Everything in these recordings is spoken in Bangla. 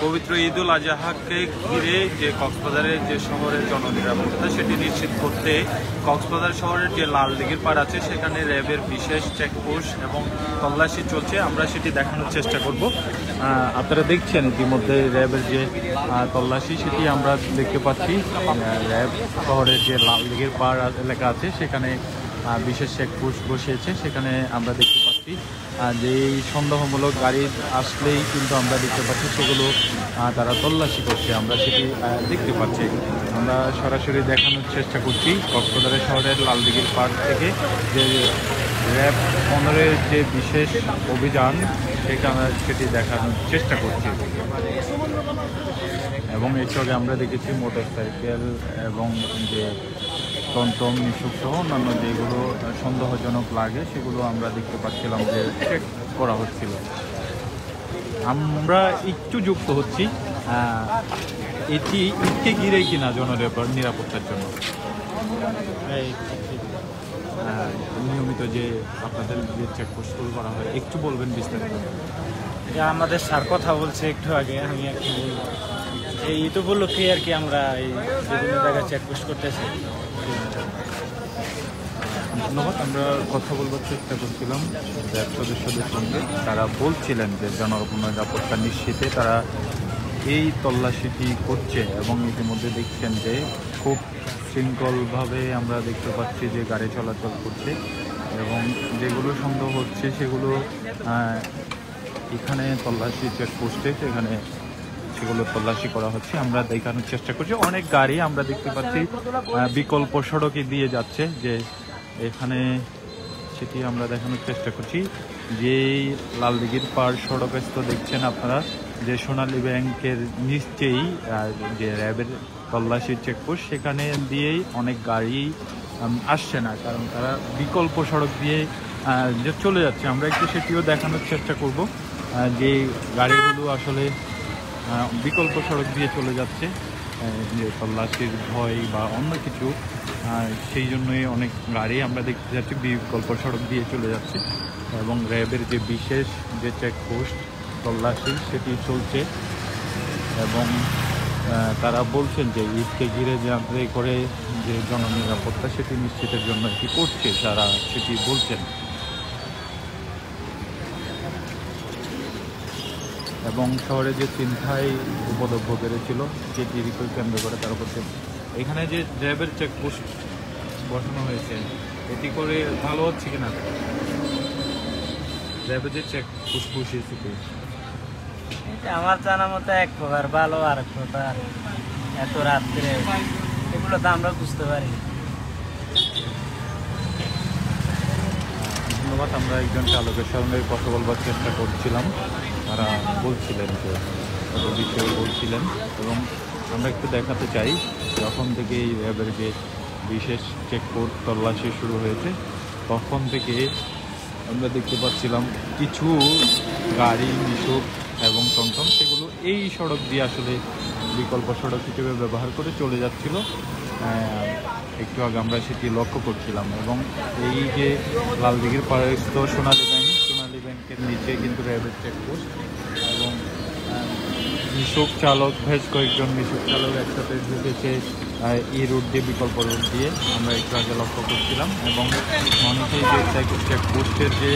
পবিত্র ঈদুল আজহাকে ঘিরে যে কক্সবাজারের যে শহরের জননিরাপত্তা সেটি নিশ্চিত করতে কক্সবাজার শহরের যে লাল দিঘির পাড় আছে সেখানে র্যাবের বিশেষ চেকপোস্ট এবং তল্লাশি চলছে। আমরা সেটি দেখানোর চেষ্টা করব। আপনারা দেখছেন ইতিমধ্যে র্যাবের যে তল্লাশি সেটি আমরা দেখতে পাচ্ছি। র্যাব শহরের যে লাল দিঘির পাড় এলাকা আছে সেখানে বিশেষ চেকপোস্ট বসিয়েছে। সেখানে আমরা দেখতে পাচ্ছি যে সন্দেহমূলক গাড়ি আসলেই কিন্তু আমরা দেখতে পাচ্ছি সেগুলো তারা তল্লাশি করছে, আমরা সেটি দেখতে পাচ্ছি। আমরা সরাসরি দেখানোর চেষ্টা করছি কক্সবাজার শহরের লালদিঘির পাড় থেকে যে র্যাব 15-এর যে বিশেষ অভিযান সেটি দেখানোর চেষ্টা করছি। এবং এর সঙ্গে আমরা দেখেছি মোটরসাইকেল এবং যে টমটম মিশুক সহ অন্যান্য যেগুলো সন্দেহজনক লাগে সেগুলো আমরা দেখতে পাচ্ছিলাম যে চেক করা হচ্ছিল। আমরা একটু যুক্ত হচ্ছি এটি ঈদকে ঘিরে কিনা নিরাপত্তার জন্য নিয়মিত যে আপনাদের যে চেকপোস্টগুলো করা হয় একটু বলবেন বিস্তারিত। আমাদের স্যার কথা বলছে একটু আগে, আমি আর কি এই ঈদ উপলক্ষে আর কি আমরা এই বিভিন্ন জায়গায় চেকপোস্ট করতেছি। ধন্যবাদ। আমরা কথা বলবার চেষ্টা করছিলাম র্যাব সদস্যদের সঙ্গে। তারা বলছিলেন যে জননিরাপত্তা নিশ্চিতে তারা এই তল্লাশিটি করছে এবং ইতিমধ্যে দেখছেন যে খুব শৃঙ্খলভাবে আমরা দেখতে পাচ্ছি যে গাড়ি চলাচল করছে এবং যেগুলো সন্দেহ হচ্ছে সেগুলো এখানে তল্লাশি চেকপোস্টে সেগুলো তল্লাশি করা হচ্ছে। আমরা দেখানোর চেষ্টা করছি অনেক গাড়ি আমরা দেখতে পাচ্ছি বিকল্প সড়কে দিয়ে যাচ্ছে, যে এখানে সেটি আমরা দেখানোর চেষ্টা করছি। যে লালদিঘির পাড় সড়কস্থ দেখছেন আপনারা যে সোনালী ব্যাংকের নিচেই যে র্যাবের তল্লাশির চেকপোস্ট, সেখানে দিয়েই অনেক গাড়ি আসছে না, কারণ তারা বিকল্প সড়ক দিয়ে যে চলে যাচ্ছে। আমরা একটু সেটিও দেখানোর চেষ্টা করব যে গাড়িগুলো আসলে বিকল্প সড়ক দিয়ে চলে যাচ্ছে, যে তল্লাশির ভয় বা অন্য কিছু, সেই জন্যই অনেক গাড়ি আমরা দেখতে যাচ্ছি বিকল্প সড়ক দিয়ে চলে যাচ্ছে। এবং র্যাবের যে বিশেষ যে চেকপোস্ট তল্লাশি সেটি চলছে এবং তারা বলছেন যে ঈদকে ঘিরে যাতে করে যে জননিরাপত্তা সেটি নিশ্চিতের জন্য এটি করছে, তারা সেটি বলছেন। এবং শহরে যে চিন্তায় উপদ্রব বেড়েছিল সেটিকে কেন্দ্র করে তারা বলছে এখানে যে র্যাবের চেকপোস্ট বসানো হয়েছে এটি করে ভালো হচ্ছে কিনা, র্যাবের যে চেকপোস্ট বসিয়েছে আমার জানা মতো এক প্রকার ভালো, আর এক প্রকার এত রাত্রে এগুলো তো আমরা বুঝতে পারি। ধন্যবাদ। আমরা একজন চালকের সঙ্গে কথা বলবার চেষ্টা করছিলাম, তারা বলছিলেন যে কত বিষয়ে বলছিলেন এবং আমরা একটু দেখাতে চাই যখন থেকে এই র্যাবের যে বিশেষ চেকপোস্ট তল্লাশি শুরু হয়েছে তখন থেকে আমরা দেখতে পাচ্ছিলাম কিছু গাড়ি মিশুক এবং টমটম সেগুলো এই সড়ক দিয়ে আসলে বিকল্প সড়ক হিসেবে ব্যবহার করে চলে যাচ্ছিল। একটু আগে আমরা সেটি লক্ষ্য করছিলাম। এবং এই যে লালদিঘির পাড়স্থ সোনালী ব্যাংকের নিচে কিন্তু র্যাবের চেকপোস্ট এবং মিশুক চালক বেশ কয়েকজন মিশুক চালক একসাথে ঢুকেছে এই রুট দিয়ে, বিকল্প রুট দিয়ে আমরা একটু আগে লক্ষ্য করছিলাম। এবং অনেকেই যে চেকপোস্টের যে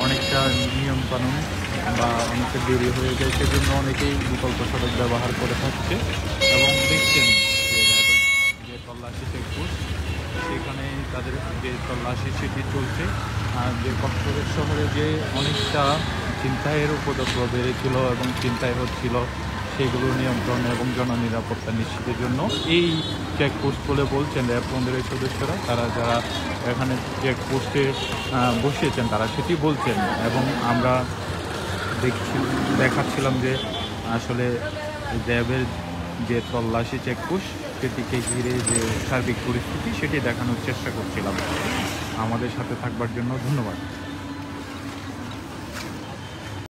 অনেকটা নিয়মকানুন বা অনেকটা দেরি হয়ে যায় সেজন্য অনেকেই বিকল্প সড়ক ব্যবহার করে থাকছে। এবং দেখছেন যে তল্লাশি চেকপোস্ট সেখানে তাদের যে তল্লাশি সেটি চলছে। যে কক্সবাজার শহরে যে অনেকটা ছিনতাইয়ের উপদ্রব বেড়েছিল এবং ছিনতাই হচ্ছিল সেগুলো নিয়ন্ত্রণ এবং জননিরাপত্তা নিশ্চিতের জন্য এই চেকপোস্ট বলে বলছেন র্যাব 15-এর সদস্যরা। তারা যারা এখানে চেকপোস্টে বসিয়েছেন তারা সেটি বলছেন। এবং আমরা দেখাচ্ছিলাম যে আসলে র্যাবের যে তল্লাশি চেকপোস্ট সেটিকে ঘিরে যে সার্বিক পরিস্থিতি সেটি দেখানোর চেষ্টা করছিলাম। আমাদের সাথে থাকবার জন্য ধন্যবাদ।